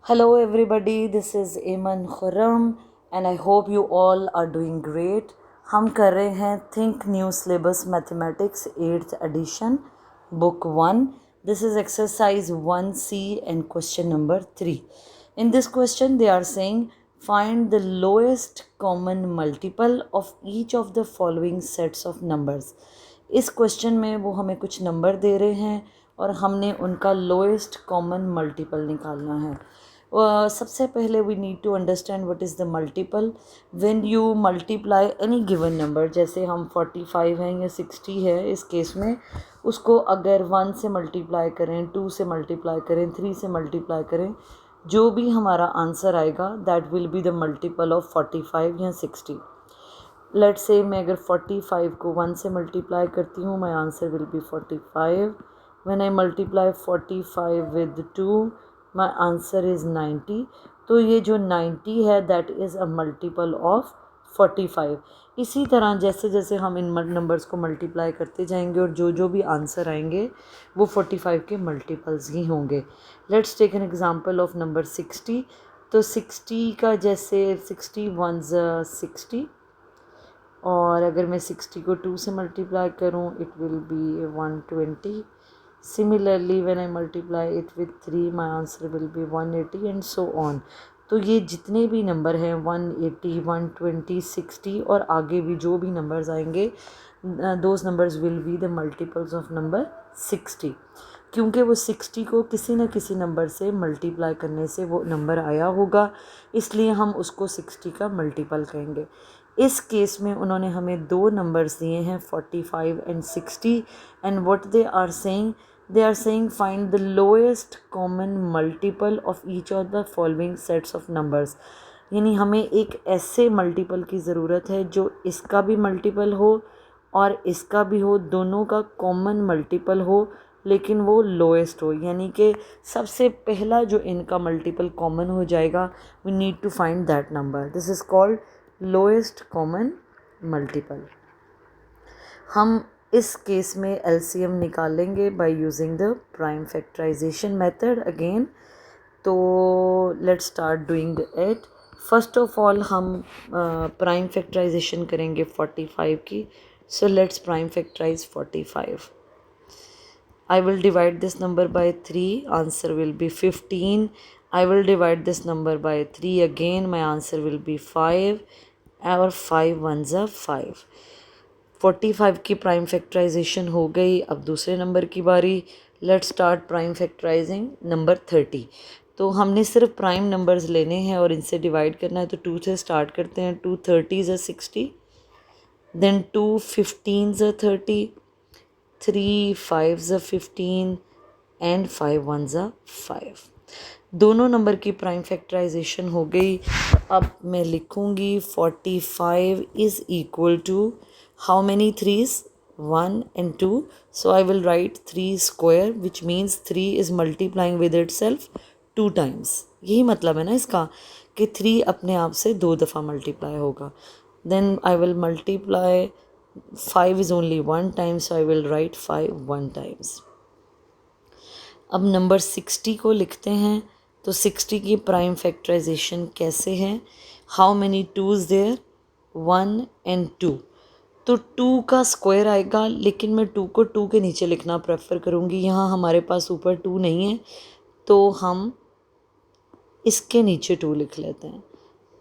Hello, everybody. This is Eman Khurram, and I hope you all are doing great. हम कर रहे हैं think new syllabus mathematics 8th addition book 1. This is exercise 1C and question number 3. In this question, they are saying find the lowest common multiple of each of the following sets of numbers. इस question में वो हमें कुछ number दे रहे हैं और हमने उनका लोएस्ट कॉमन मल्टीपल निकालना है. सबसे पहले we need to understand what is the multiple. When you multiply any given number, जैसे हम 45 हैं या 60 है इस केस में, उसको अगर 1 से मल्टीप्लाई करें, 2 से मल्टीप्लाई करें, 3 से मल्टीप्लाई करें, जो भी हमारा आंसर आएगा that will be the multiple of 45 या 60. लेट्स से मैं अगर 45 को 1 से मल्टीप्लाई करती हूँ, my answer will be 45. When I multiply 45 with 2, my answer is 90. तो ये जो 90 है that is a multiple of 45. इसी तरह जैसे जैसे हम इन नंबर्स को मल्टीप्लाई करते जाएंगे और जो जो भी आंसर आएंगे वो 45 के मल्टीपल्स ही होंगे. Let's take an example of number 60. तो 60 का जैसे 60 1s 60, और अगर मैं 60 को 2 से मल्टीप्लाई करूँ it will B 120. Similarly when I multiply it with 3, my answer will be 180 and so on. तो ये जितने भी नंबर हैं 180, 120, 60 और आगे भी जो भी नंबर्स आएंगे those numbers will be the multiples of number 60. क्योंकि वो 60 को किसी न किसी नंबर से मल्टीप्लाई करने से वो नंबर आया होगा, इसलिए हम उसको 60 का मल्टीपल कहेंगे. इस केस में उन्होंने हमें दो नंबर्स दिए हैं 45 and 60, and what they are saying find the lowest common multiple of each of the following sets of numbers. यानी हमें एक ऐसे मल्टीपल की ज़रूरत है जो इसका भी मल्टीपल हो और इसका भी हो, दोनों का कॉमन मल्टीपल हो, लेकिन वो लोएस्ट हो. यानी कि सबसे पहला जो इनका मल्टीपल कॉमन हो जाएगा, we need to find that number. This is called lowest common multiple. हम इस केस में एलसीएम निकालेंगे by using the prime factorization method again. तो let's start doing it. First of all हम प्राइम फैक्टराइजेशन करेंगे 45 की. So let's prime factorize 45. I will divide this number by 3, answer will be 15. I will divide this number by 3 again, my answer will be 5. और 5 ones are 5. 45 की prime factorisation हो गई. अब दूसरे number की बारी. Let's start prime factorising number 30. तो हमने सिर्फ प्राइम नंबर्स लेने हैं और इनसे डिवाइड करना है. तो 2 से स्टार्ट करते हैं. 2 30s are 60, then 2 15s are 30, 3 5s are 15 and 5 1s are 5. दोनों नंबर की प्राइम फैक्टराइजेशन हो गई. अब मैं लिखूँगी 45 is equal to how many 3s, 1 and 2. So I will write 3 square which means 3 is multiplying with itself 2 times. यही मतलब है ना इसका कि 3 अपने आप से 2 दफ़ा मल्टीप्लाई होगा. Then I will multiply 5 is only 1 time, so I will write 5 1 times. अब नंबर 60 को लिखते हैं. तो 60 की प्राइम फैक्टराइजेशन कैसे है? How many 2s there, 1 and 2. तो 2 का स्क्वायर आएगा, लेकिन मैं 2 को 2 के नीचे लिखना प्रेफर करूँगी. यहाँ हमारे पास ऊपर 2 नहीं है तो हम इसके नीचे 2 लिख लेते हैं.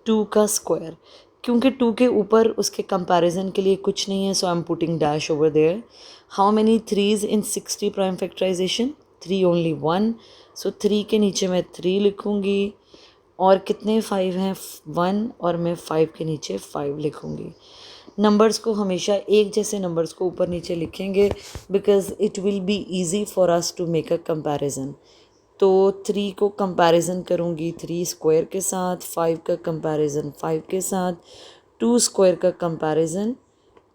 2 का स्क्वायर, क्योंकि 2 के ऊपर उसके कंपैरिजन के लिए कुछ नहीं है, so I am putting dash over there. How many 3s in 60 prime factorization? 3 only 1. So 3 के नीचे मैं 3 लिखूँगी. और कितने 5 हैं? 1. और मैं 5 के नीचे 5 लिखूँगी. नंबर्स को हमेशा एक जैसे नंबर्स को ऊपर नीचे लिखेंगे because it will be easy for us to make a comparison. तो 3 को कंपैरिजन करूँगी 3 स्क्वायर के साथ, 5 का कंपैरिजन 5 के साथ, 2 स्क्वायर का कंपैरिजन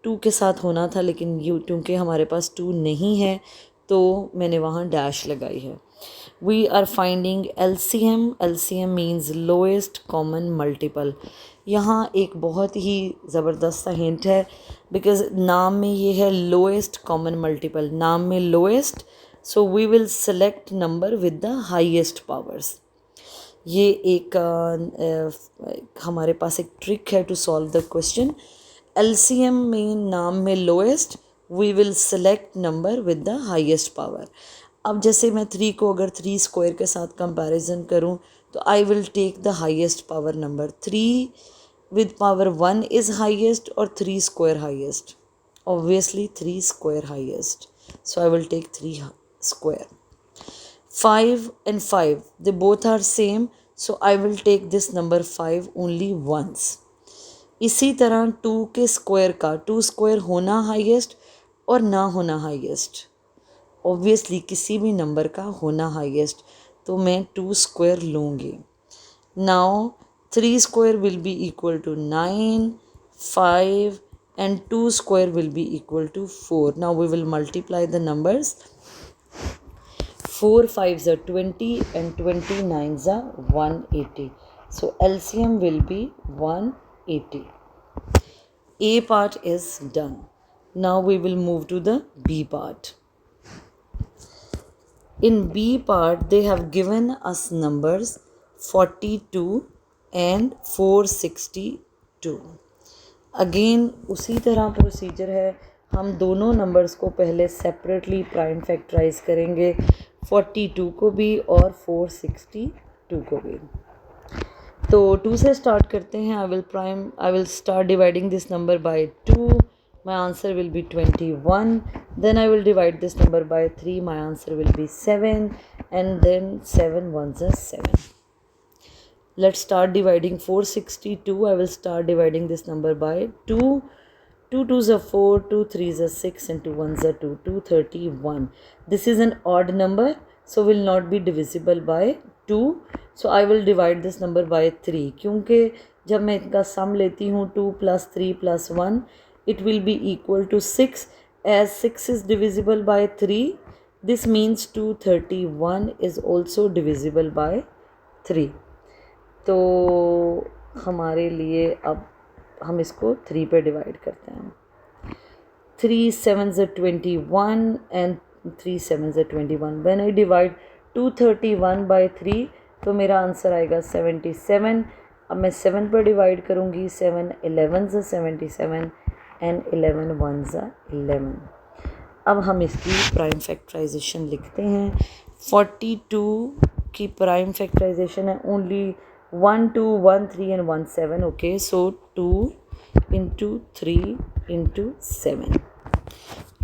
2 के साथ होना था, लेकिन क्योंकि हमारे पास 2 नहीं है तो मैंने वहाँ डैश लगाई है. We are finding LCM. LCM means lowest common multiple. यहाँ एक बहुत ही ज़बरदस्त सा हिंट है बिकॉज नाम में ये है लोएस्ट कॉमन मल्टीपल. नाम में lowest, so we will select number with the highest powers. ये एक हमारे पास एक ट्रिक है to solve the question. LCM में नाम में lowest we will select number with the highest power. अब जैसे मैं 3 को अगर 3 स्क्वायर के साथ कंपैरिजन करूं तो I will take the highest power number. 3 with power 1 is highest or 3 square highest? Obviously 3 square highest. So I will take 3 square. 5 and 5, they both are same. So I will take this number 5 only once. इसी तरह 2 के square का 2 square होना highest और ना होना highest. Obviously किसी भी नंबर का होना हाईएस्ट, तो मैं 2 स्क्वायर लूँगी। Now 3 square will be equal to 9, 5 and 2 square will be equal to 4. Now we will multiply the numbers. 4 5s are 20 and 29s are 180. So LCM will be 180. A part is done. Now we will move to the B part. In B part they have given us numbers 42 and 462. Again उसी तरह procedure है, हम दोनों numbers को पहले separately prime factorise करेंगे, 42 को भी और 462 को भी। तो 2 से स्टार्ट करते हैं। I will start dividing this number by 2, my answer will be 21. Then I will divide this number by 3, my answer will be 7, and then 7 ones are 7. Let's start dividing 462. I will start dividing this number by 2. 2 2s are 4, 2 3s are 6, and 2 1s are 2. 231. This is an odd number, so will not be divisible by 2. So I will divide this number by 3. क्योंकि जब मैं इनका सम लेती हूँ 2 + 3 + 1, it will be equal to 6. As 6 is divisible by 3, this means 231 is also divisible by 3. तो हमारे लिए अब हम इसको 3 पे डिवाइड करते हैं। 3 7s are 21 and 3 7s are 21. When I divide 231 by 3 तो मेरा आंसर आएगा 77. अब मैं 7 पर डिवाइड करूँगी, 7 11s are 77 and 11 1s are 11. अब हम इसकी प्राइम फैक्टराइजेशन लिखते हैं। 42 की प्राइम फैक्टराइजेशन है only 1 2 1 3 and 1 7. Okay, so 2 into 3 into 7,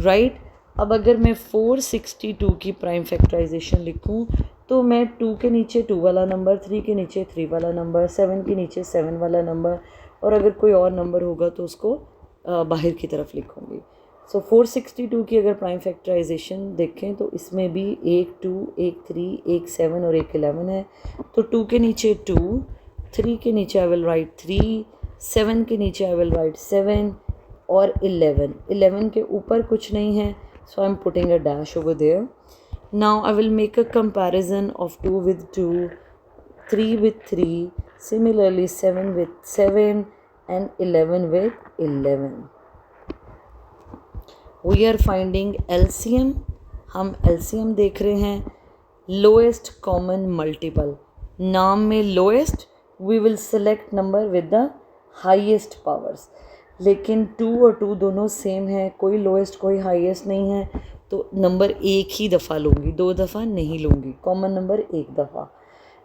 right? अब अगर मैं 462 की प्राइम फैक्टराइजेशन लिखूं तो मैं 2 के नीचे 2 वाला नंबर, 3 के नीचे 3 वाला नंबर, 7 के नीचे 7 वाला नंबर, और अगर कोई और नंबर होगा तो उसको बाहर की तरफ लिखूंगी। सो 462 की अगर प्राइम फैक्टराइजेशन देखें तो इसमें भी एक 2, एक 3, एक 7 और एक 11 है। तो 2 के नीचे 2, 3 के नीचे आई विल राइट 3, 7 के नीचे आई विल राइट 7 और 11 के ऊपर कुछ नहीं है, so I am putting a dash over there. Now I will make a comparison of 2 with 2, 3 with 3, similarly 7 with 7 and 11 with 11. We are finding LCM. हम LCM देख रहे हैं। लोएस्ट कॉमन मल्टीपल, नाम में lowest we will select number with the highest powers, लेकिन 2 और 2 दोनों same है, कोई लोएस्ट कोई हाईएस्ट नहीं है, तो नंबर एक ही दफ़ा लूँगी, 2 दफ़ा नहीं लूँगी। कॉमन नंबर एक दफ़ा।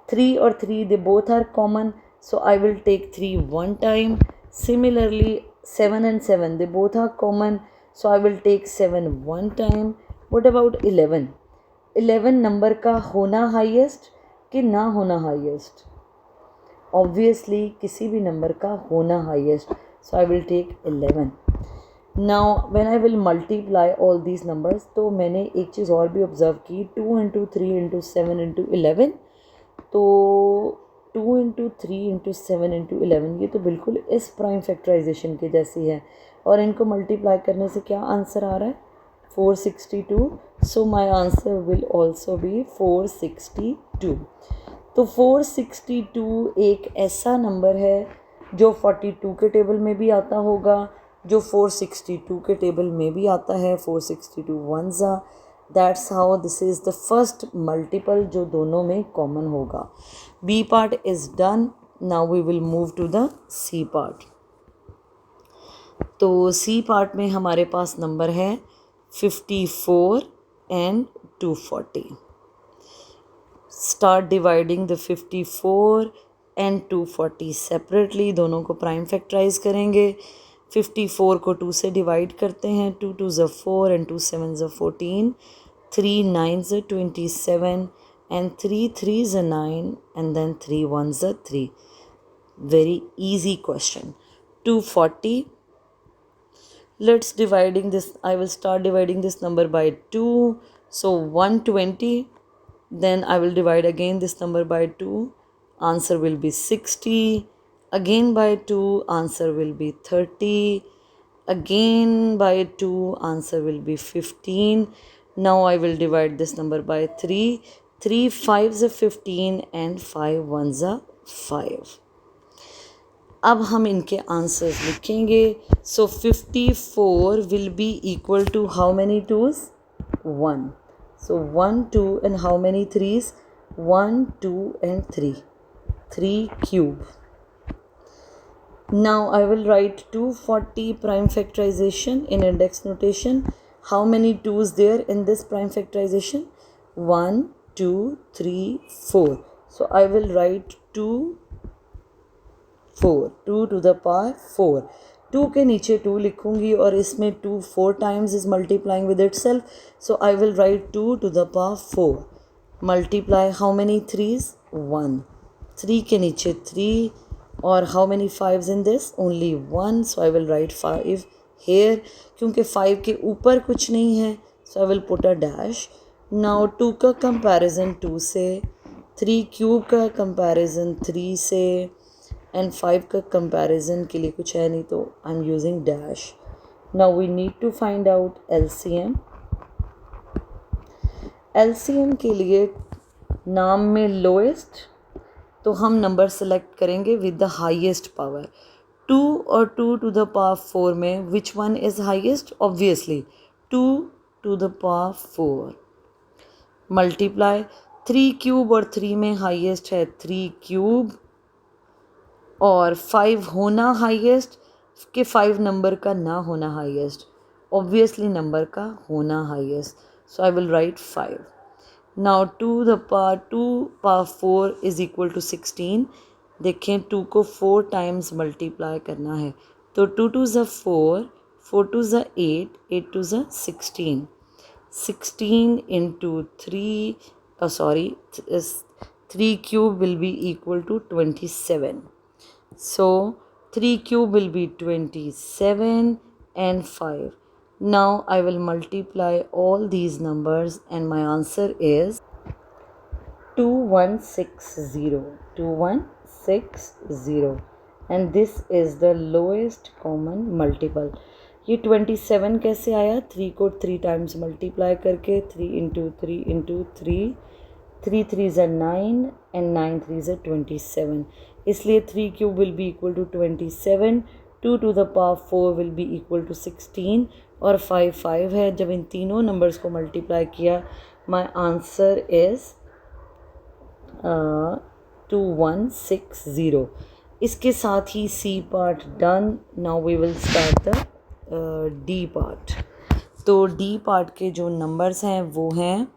3 और 3 they both are common, so I will take 3 one time. Similarly 7 and 7 they both are common, so I will take 7 one time. What about 11? 11 number का होना हाईएस्ट कि ना होना हाईएस्ट? ऑब्वियसली किसी भी नंबर का होना highest, so I will take 11. Now when I will multiply all these numbers, तो मैंने एक चीज़ और भी ऑब्ज़र्व की, 2 into 3 into 7 into 11, तो 2 into 3 into 7 into 11 ये तो बिल्कुल इस प्राइम फैक्टराइजेशन के जैसी है, और इनको मल्टीप्लाई करने से क्या आंसर आ रहा है? 462. So my answer will also be 462. तो 462 एक ऐसा नंबर है जो 42 के टेबल में भी आता होगा, जो 462 के टेबल में भी आता है। 462 1s are that's how this is the first multiple जो दोनों में कॉमन होगा. B part is done. Now we will move to the C part. तो सी पार्ट में हमारे पास नंबर है 54 and 240. Start dividing the 54 and 240 separately. दोनों को प्राइम फैक्टराइज करेंगे. 54 को 2 से डिवाइड करते हैं. 2 2 ज़ 4 एंड 2 7 ज़ 14. 3 9 ज़ 27 and 3 3 ज़ 9 and then 3 1 ज़ 3. Very easy question. 240. Let's dividing this. I will start dividing this number by 2. So 120. Then I will divide again this number by 2. Answer will be 60. Again by 2. Answer will be 30. Again by 2. Answer will be 15. Now I will divide this number by 3. 3 5s are 15 and 5 1s are 5. अब हम इनके answers लिखेंगे. So 54 will be equal to how many twos? 1. So 1 2 and how many threes? 1 2 and 3. 3 cube. Now I will write 240 prime factorization in index notation. How many 2's there in this prime factorization? 1 2 3 4. So I will write 2 4. 2 to the power 4. 2 के नीचे 2 लिखूंगी और इसमें 2 4 times is multiplying with itself. So I will write 2 to the power 4. Multiply how many 3's? 1. 3 के नीचे 3 और how many 5's in this? Only 1. So I will write 5 here. क्योंकि 5 के ऊपर कुछ नहीं है. So I will put a dash. Now 2 का comparison 2 से, 3 cube का comparison 3 से and 5 का comparison के लिए कुछ है नहीं तो I am using dash. Now we need to find out LCM. LCM के लिए नाम में lowest तो हम नंबर सेलेक्ट करेंगे with the highest power. 2 और 2 to the power 4 में which one is highest? Obviously 2 to the power 4. Multiply 3 cube और 3 में highest है 3 cube और 5 होना हाईएस्ट कि 5 नंबर का ना होना हाईएस्ट. ऑब्वियसली नंबर का होना highest. So I will write 5. Now 2 power 4 is equal to 16. देखें 2 को 4 टाइम्स मल्टीप्लाई करना है तो 2 2 ज़ 4, 4 2 ज़ 8, 8 2 ज़ 16. 16 into 3 3 cube will be equal to 27. So 3 cube will be 27 and 5. Now I will multiply all these numbers and my answer is 2160. 2160 and this is the lowest common multiple. ये 27 कैसे आया? 3 को 3 टाइम्स मल्टीप्लाई करके 3 into 3 into 3. 3 3 ज़ 9 and 9 3 ज़ 27. इसलिए 3 cube will be equal to 27. 2 to the power 4 will be equal to 16 और 5 5 है. जब इन तीनों नंबर्स को मल्टीप्लाई किया माई आंसर इज़ 2160. इसके साथ ही C part done. Now we will start the D part. तो डी पार्ट के जो नंबर्स हैं वो हैं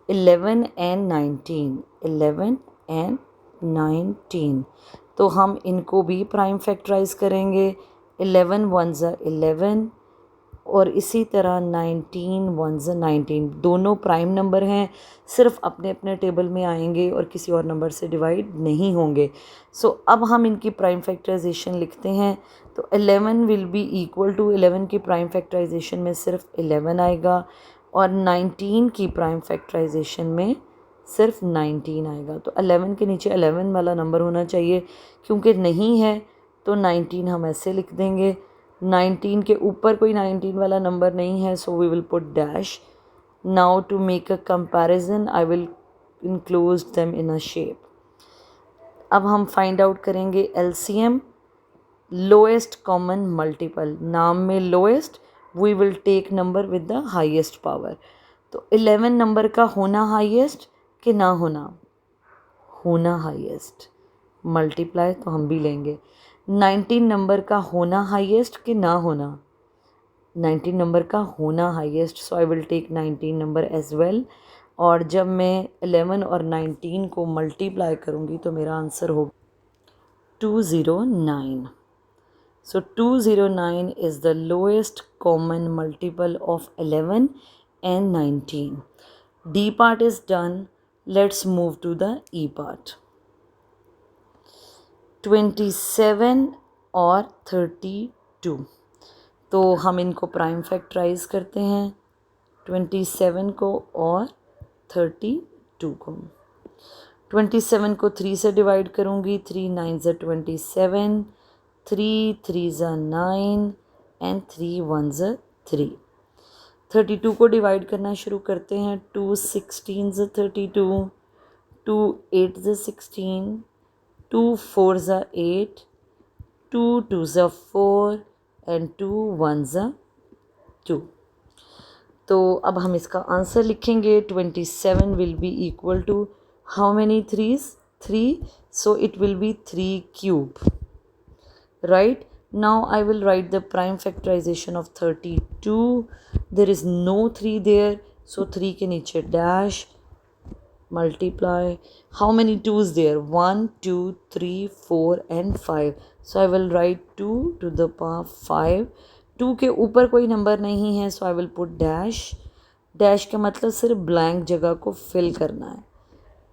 11 and 19. 11 and 19. तो हम इनको भी प्राइम फैक्टराइज करेंगे. 11 1s are 11 और इसी तरह 19 1s are 19. दोनों प्राइम नंबर हैं, सिर्फ अपने अपने टेबल में आएंगे और किसी और नंबर से डिवाइड नहीं होंगे. सो अब हम इनकी प्राइम फैक्टराइजेशन लिखते हैं. तो 11 विल बी इक्वल टू 11 की प्राइम फैक्टराइजेशन में सिर्फ 11 आएगा और 19 की प्राइम फैक्टराइजेशन में सिर्फ 19 आएगा. तो 11 के नीचे 11 वाला नंबर होना चाहिए. क्योंकि नहीं है तो 19 हम ऐसे लिख देंगे. 19 के ऊपर कोई 19 वाला नंबर नहीं है so we will put dash. Now to make a comparison I will enclose them in a shape. अब हम फाइंड आउट करेंगे एलसीएम, लोएस्ट कॉमन मल्टीपल. नाम में lowest we will take number with the highest power. तो 11 number का होना highest कि ना होना, होना हाईएस्ट, मल्टीप्लाई तो हम भी लेंगे। 19 नंबर का होना हाईएस्ट कि ना होना, 19 नंबर का होना highest, so I will take 19 number as well. और जब मैं 11 और 19 को मल्टीप्लाई करूँगी तो मेरा आंसर होगा 209. So 209 is the lowest common multiple of 11 and 19. D part is done. Let's move to the E part. 27 और 32. तो हम इनको प्राइम फैक्टराइज करते हैं, 27 को और 32 को। 27 को 3 से डिवाइड करूँगी, 3 9 ज़ा 27, 3 3 ज़ा 9 एंड 3 1 ज़ा 3। 32 को डिवाइड करना शुरू करते हैं, 2 16 ज़ा 32, 2 8 ज़ा 16, 2 4 ज़ा 8, 2 2 ज़ा 4 एंड 2 1 ज़ा 2। तो अब हम इसका आंसर लिखेंगे। 27 will be equal to how many threes, 3, so it will be 3 cube, right? Now I will write the prime factorization of 32. There is no 3 there, so 3 के नीचे dash, multiply. How many 2's there? 1 2 3 4 and 5, so I will write 2 to the power 5. 2 के ऊपर कोई number नहीं है, so I will put dash. Dash का मतलब सिर्फ ब्लैंक जगह को फिल करना है,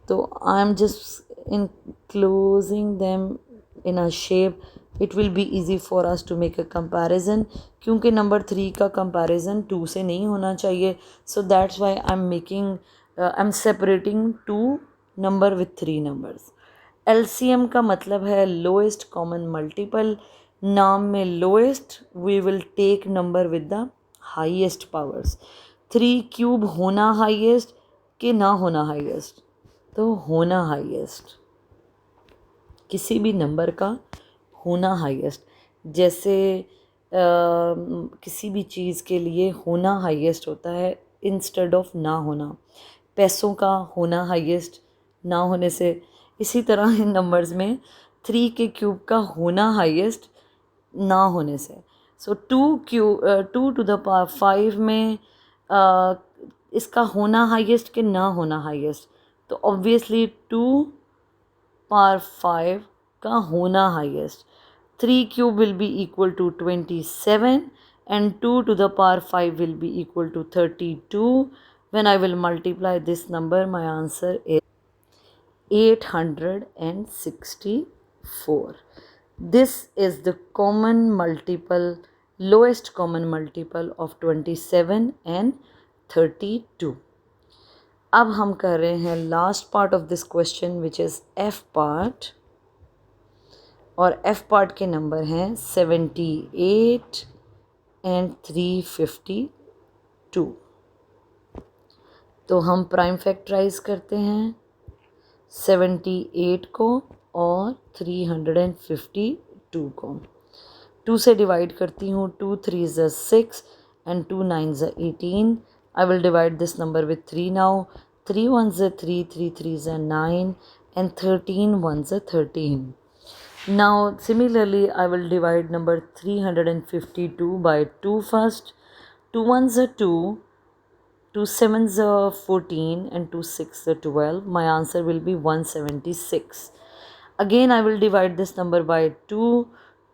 तो I am just enclosing them in a shape. It will be easy for us to make a comparison, क्योंकि नंबर 3 का कंपैरिजन 2 से नहीं होना चाहिए, so that's why I'm separating 2 number with 3 numbers. LCM का मतलब है लोएस्ट कॉमन मल्टीपल। नाम में lowest, we will take number with the highest powers. 3 cube होना हाईएस्ट कि ना होना हाईएस्ट, तो होना हाईएस्ट, किसी भी नंबर का होना हाईएस्ट। जैसे किसी भी चीज़ के लिए होना हाईएस्ट होता है इंस्टेड ऑफ ना होना, पैसों का होना हाईएस्ट ना होने से, इसी तरह इन नंबर्स में 3 के क्यूब का होना हाईएस्ट ना होने से। सो 2 टू द पावर 5 में इसका होना हाईएस्ट कि ना होना हाईएस्ट, तो ऑब्वियसली 2 पावर 5 का होना highest. 3 cube will be equal to 27 and 2 to the power 5 will be equal to 32. When I will multiply this number, my answer is 864. This is the common multiple, lowest common multiple of 27 and 32. अब हम कर रहे हैं last part of this question which is F part, और F part के number हैं 78 and 352। तो हम प्राइम फैक्टराइज करते हैं 78 को और 352 को। 2 से डिवाइड करती हूँ, 2 3 ज़ा 6 एंड 2 9 ज़ा 18। I will divide this number with 3 now. 3 1s are 3, 3 3s are 9, and 13 1s are 13. Now similarly I will divide number 352 by 2 first. 2 1s are 2, 2 7s are 14, and 2 6 are 12. My answer will be 176. Again I will divide this number by 2.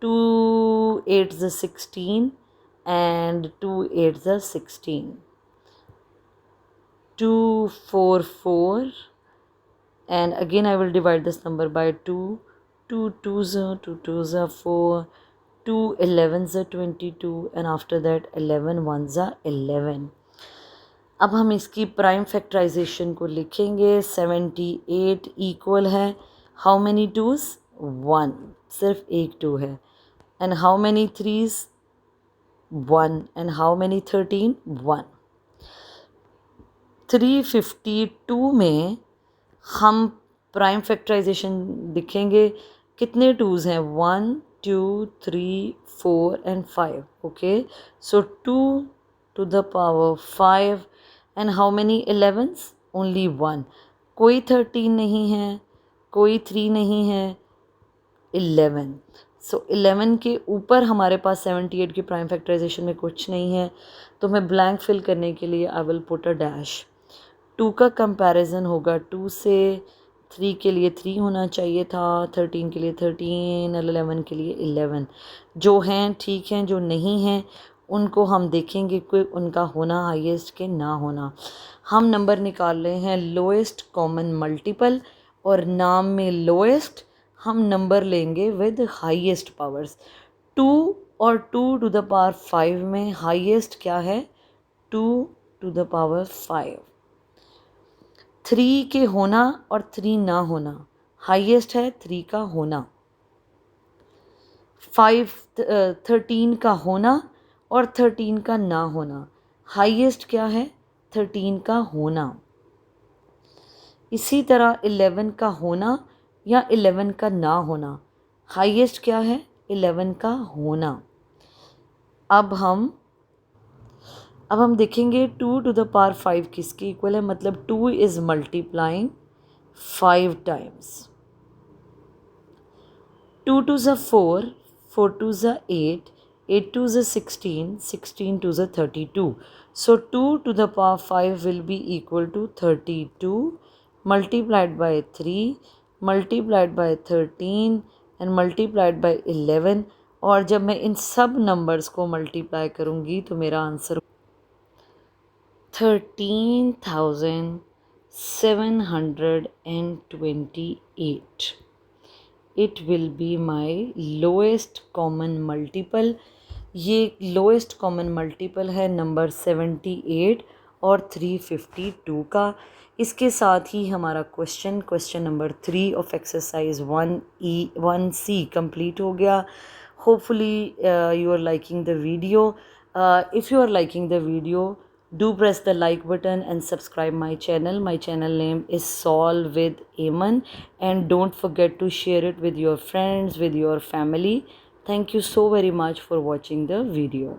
2 8s are 16, and 2 8s are 16. 2 4 4, and again I will divide this number by 2. 2 2s are 2 2s are 4, 2 11s are 22, and after that 11 1s are 11. अब हम इसकी prime factorisation को लिखेंगे। 78 equal है how many 2s, 1, सिर्फ एक 2 है, and how many 3s, 1, and how many 13, 1। 352 में हम प्राइम फैक्टराइजेशन लिखेंगे, कितने 2s हैं, 1 2 3 4 and 5, okay. So 2 to the power 5 and how many 11s? Only 1. कोई 13 नहीं है, कोई 3 नहीं है, 11. सो 11 के ऊपर हमारे पास 78 की प्राइम फैक्टराइजेशन में कुछ नहीं है, तो मैं ब्लैंक फिल करने के लिए I will put a dash. 2 का कंपैरिजन होगा, 2 से 3 के लिए 3 होना चाहिए था, 13 के लिए 13, 11 के लिए 11. जो हैं ठीक हैं, जो नहीं हैं उनको हम देखेंगे कि उनका होना हाईएस्ट के ना होना. हम नंबर निकाल रहे हैं लोएस्ट कॉमन मल्टीपल, और नाम में लोएस्ट हम नंबर लेंगे विद हाईएस्ट पावर्स. 2 और 2 टू द पावर 5 में हाईएस्ट क्या है? 2 टू द पावर 5. 3 के होना और 3 ना होना, हाईएस्ट है 3 का होना. 13 का होना और 13 का ना होना, हाईएस्ट क्या है? 13 का होना. इसी तरह 11 का होना या 11 का ना होना, हाईएस्ट क्या है? 11 का होना. अब हम देखेंगे 2 टू द पावर 5 किसके इक्वल है, मतलब 2 इज़ मल्टीप्लाइंग 5 टाइम्स. 2 टू ज़ 4, 4 टू ज़ 8, 8 टू ज़ 16, 16 टू ज़ 32. So 2 to the power 5 will be equal to 32 multiplied by 3 multiplied by 13 and multiplied by 11. और जब मैं इन सब नंबर्स को मल्टीप्लाई करूँगी तो मेरा answer 13,728. It will be my lowest common multiple. ये lowest common multiple है नंबर 78 और 352 का. इसके साथ ही हमारा question number 3 of exercise 1C complete हो गया. Hopefully you are liking the video. If you are liking the video, do press the like button and subscribe my channel. My channel name is Solve with Aman, and don't forget to share it with your friends, with your family. Thank you so very much for watching the video.